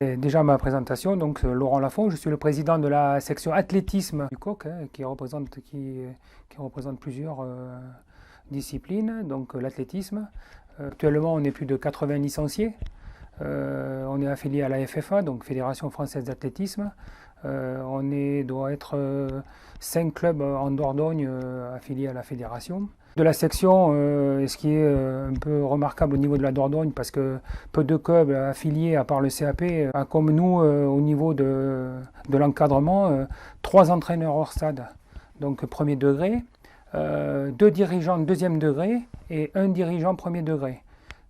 Et déjà ma présentation, donc Laurent Lafont, je suis le président de la section athlétisme du COC, qui représente plusieurs disciplines, donc l'athlétisme. Actuellement, on est plus de 80 licenciés. On est affilié à la FFA, donc Fédération Française d'Athlétisme. Doit être 5 clubs en Dordogne affiliés à la fédération. De la section, ce qui est un peu remarquable au niveau de la Dordogne, parce que peu de clubs affiliés, à part le CAP, comme nous, au niveau de l'encadrement, 3 entraîneurs hors stade, donc premier degré, 2 dirigeants deuxième degré et 1 dirigeant premier degré.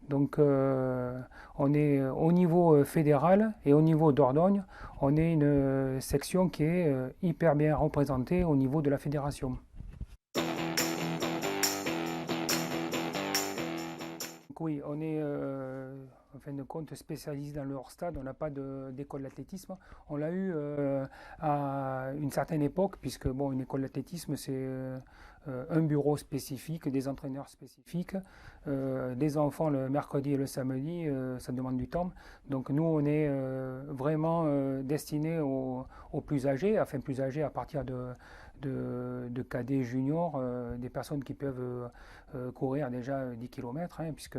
Donc on est au niveau fédéral et au niveau Dordogne, on est une section qui est hyper bien représentée au niveau de la fédération. Donc oui, on est en fin de compte spécialisé dans le hors-stade, on n'a pas d'école d'athlétisme. On l'a eu à une certaine époque, puisque bon, une école d'athlétisme c'est un bureau spécifique, des entraîneurs spécifiques, des enfants le mercredi et le samedi, ça demande du temps. Donc nous on est vraiment destiné aux plus âgés, enfin plus âgés à partir de cadets juniors, des personnes qui peuvent courir déjà 10 km, hein, puisque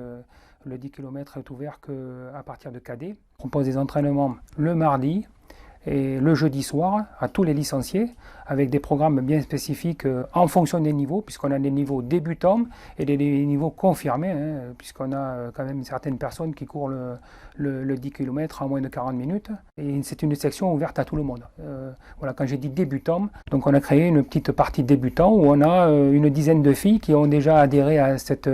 le 10 km est ouvert qu'à partir de cadets. On propose des entraînements le mardi et le jeudi soir à tous les licenciés, avec des programmes bien spécifiques en fonction des niveaux, puisqu'on a des niveaux débutants et des niveaux confirmés, hein, puisqu'on a quand même certaines personnes qui courent le 10 km en moins de 40 minutes. Et c'est une section ouverte à tout le monde. Voilà, quand j'ai dit débutant, donc on a créé une petite partie débutant où on a une dizaine de filles qui ont déjà adhéré à cette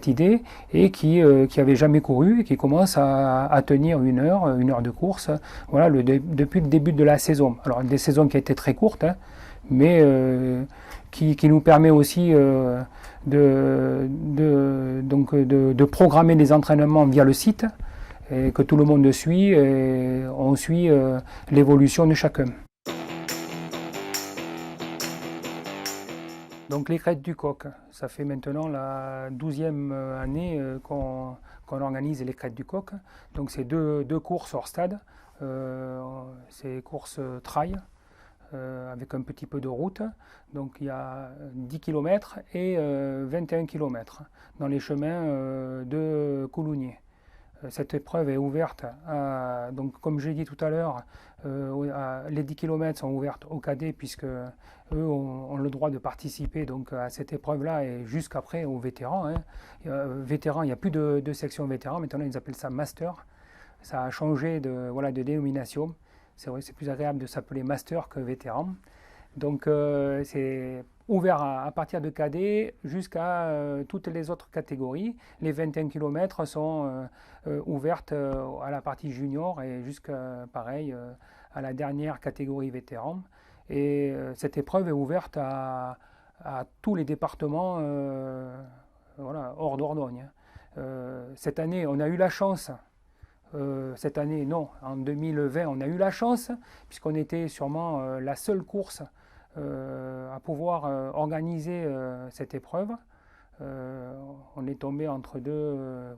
idée et qui n'avaient jamais couru et qui commencent à tenir une heure de course, voilà, depuis le début de la saison. Alors des saisons qui étaient très courtes, hein, mais qui nous permet aussi de programmer les entraînements via le site et que tout le monde suit et on suit l'évolution de chacun. Donc les crêtes du coq, ça fait maintenant la 12e année qu'on organise les crêtes du coq. Donc c'est deux courses hors stade, c'est courses trail avec un petit peu de route. Donc il y a 10 km et 21 km dans les chemins de Coulounier. Cette épreuve est ouverte, donc comme j'ai dit tout à l'heure, les 10 km sont ouvertes aux cadets puisque eux ont le droit de participer donc, à cette épreuve-là et jusqu'après aux vétérans. Hein. Vétérans, il n'y a plus de section vétérans, maintenant ils appellent ça master. Ça a changé de dénomination. C'est vrai, c'est plus agréable de s'appeler master que vétéran. Donc c'est ouvert à partir de cadets jusqu'à toutes les autres catégories. Les 21 km sont ouvertes à la partie junior et jusqu'à pareil à la dernière catégorie vétéran. Et cette épreuve est ouverte à tous les départements voilà, hors Dordogne. Cette année, on a eu la chance. Cette année, non, en 2020, on a eu la chance, puisqu'on était sûrement la seule course à pouvoir organiser cette épreuve. On est tombé entre deux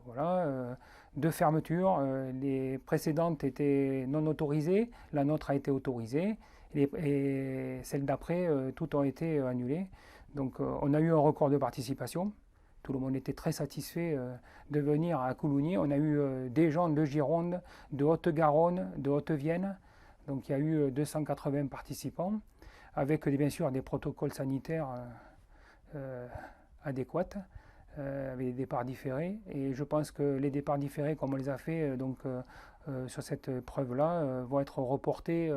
fermetures. Les précédentes étaient non autorisées, la nôtre a été autorisée, et celles d'après, toutes ont été annulées. Donc on a eu un record de participation. Tout le monde était très satisfait de venir à Coulounier. On a eu des gens de Gironde, de Haute-Garonne, de Haute-Vienne. Donc il y a eu 280 participants, avec bien sûr des protocoles sanitaires adéquats, avec des départs différés. Et je pense que les départs différés, comme on les a fait sur cette épreuve-là, vont être reportés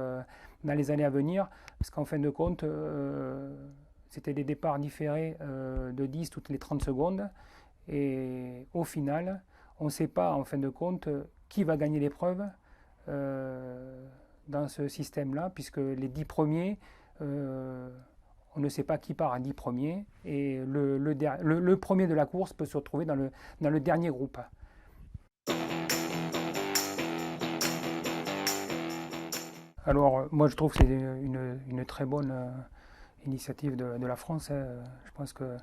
dans les années à venir, parce qu'en fin de compte, c'était des départs différés de 10 toutes les 30 secondes. Et au final, on ne sait pas en fin de compte qui va gagner l'épreuve dans ce système-là, puisque les 10 premiers, on ne sait pas qui part à 10 premiers. Et le premier de la course peut se retrouver dans le dernier groupe. Alors moi je trouve que c'est une très bonne initiative de la France. Je pense que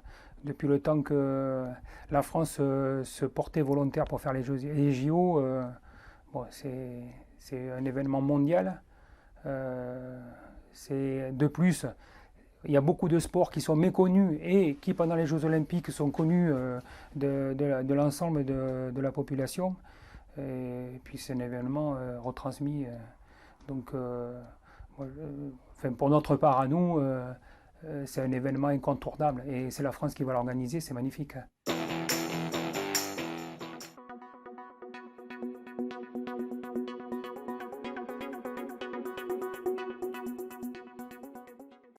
depuis le temps que la France se portait volontaire pour faire les JO, bon, c'est un événement mondial. De plus, il y a beaucoup de sports qui sont méconnus et qui, pendant les Jeux Olympiques, sont connus de l'ensemble de la population. Et puis c'est un événement retransmis. Donc, enfin, pour notre part à nous, c'est un événement incontournable. Et c'est la France qui va l'organiser, c'est magnifique.